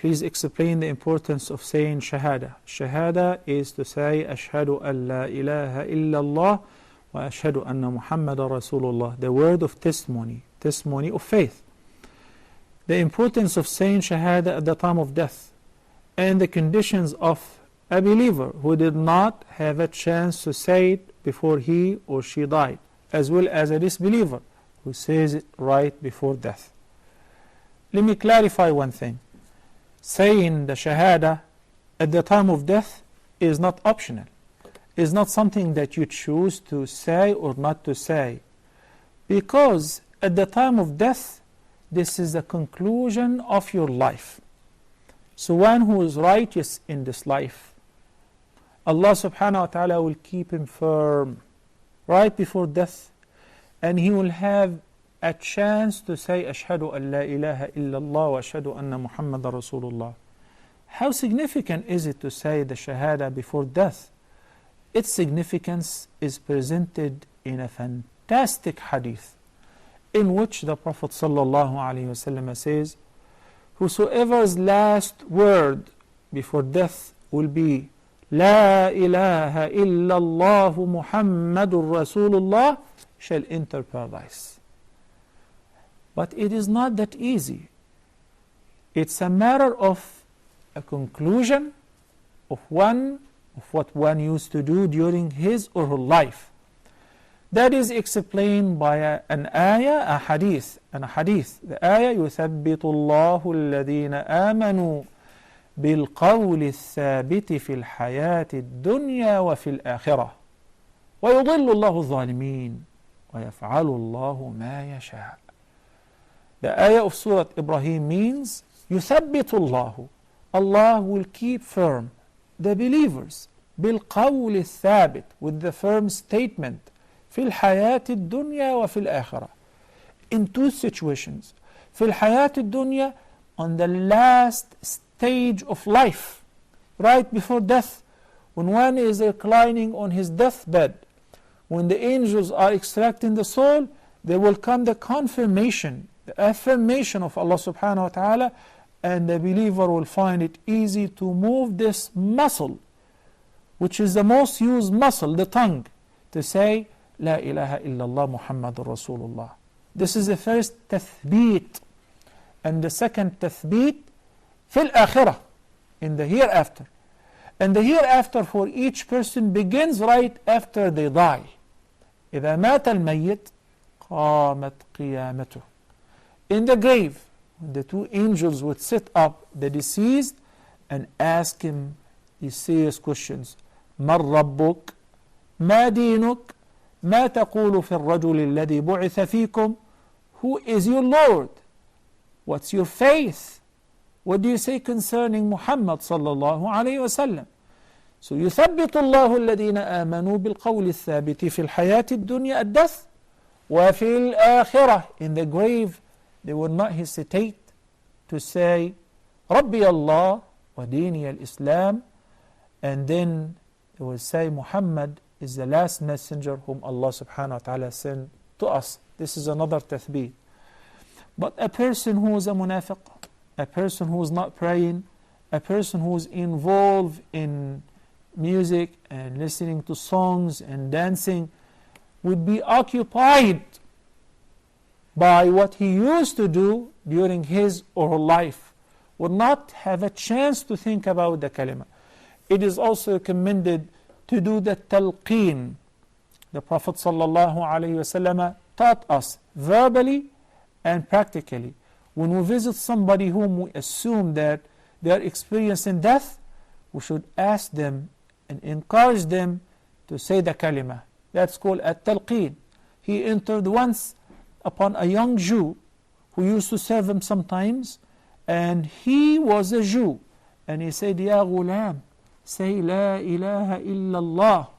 please explain the importance of saying Shahada. Shahada is to say Ashhadu an la ilaha illallah wa ashhadu anna Muhammadan Rasulullah, the word of testimony, testimony of faith. The importance of saying Shahada at the time of death, and the conditions of a believer who did not have a chance to say it before he or she died, as well as a disbeliever who says it right before death. Let me clarify one thing. Saying the Shahada at the time of death is not optional. Is not something that you choose to say or not to say. Because at the time of death, this is the conclusion of your life. So one who is righteous in this life, Allah subhanahu wa ta'ala will keep him firm right before death, and he will have a chance to say Ashhadu an la ilaha illallah wa ashhadu anna Muhammadan Rasulullah. How significant is it to say the Shahada before death? Its significance is presented in a fantastic hadith in which the Prophet sallallahu alaihi wasallam says, whosoever's last word before death will be La ilaha illallah Muhammadur Rasulullah, shall enter paradise. But it is not that easy. It's a matter of a conclusion of what one used to do during his or her life. That is explained by an ayah, a hadith. The ayah, يُثَبِّتُ اللَّهُ الَّذِينَ آمَنُوا بِالْقَوْلِ الثَّابِتِ فِي الْحَيَاةِ الدُّنْيَا وَفِي الْآخِرَةِ وَيُضِلُّ اللَّهُ الظَّالِمِينَ وَيَفْعَلُ اللَّهُ مَا يَشَاءُ. The ayah of Surah Ibrahim means يُثَبِّتُ اللَّهُ, Allah will keep firm the believers بالقول الثابت, with the firm statement في الحياة الدنيا وفي الآخرة, in two situations. في الحياة الدنيا, on the last stage of life, right before death, when one is reclining on his deathbed, when the angels are extracting the soul, there will come the confirmation, the affirmation of Allah subhanahu wa ta'ala, and the believer will find it easy to move this muscle, which is the most used muscle, the tongue, to say La ilaha illallah Muhammadur Rasulullah. This is the first tathbeet. And the second tathbeet, fil akhirah, in the hereafter. And the hereafter for each person begins right after they die. إذا مات الميت قامت قيامته. In the grave, the two angels would sit up the deceased and ask him these serious questions. من ربك؟ ما دينك؟ ما تقول في الرجل الذي بعث فيكم? Who is your Lord? What's your faith? What do you say concerning Muhammad sallallahu alayhi wa sallam? So يثبت الله الذين آمنوا بالقول الثابت في الحياة الدنيا at death, وفي الآخرة, in the grave. They would not hesitate to say ربي الله وديني الإسلام, and then they will say Muhammad is the last messenger whom Allah subhanahu wa ta'ala sent to us. This is another tathbeet. But a person who is a munafiq, a person who is not praying, a person who is involved in music and listening to songs and dancing, would be occupied by what he used to do during his or her life, would not have a chance to think about the kalima. It is also recommended to do the talqeen. The Prophet sallallahu alaihi wasallam taught us verbally and practically. When we visit somebody whom we assume that they are experiencing death, we should ask them and encourage them to say the kalima. That's called at-talqeen. He entered once upon a young Jew who used to serve him sometimes, and he was a Jew, and he said, Ya ghulam, say La ilaha illallah.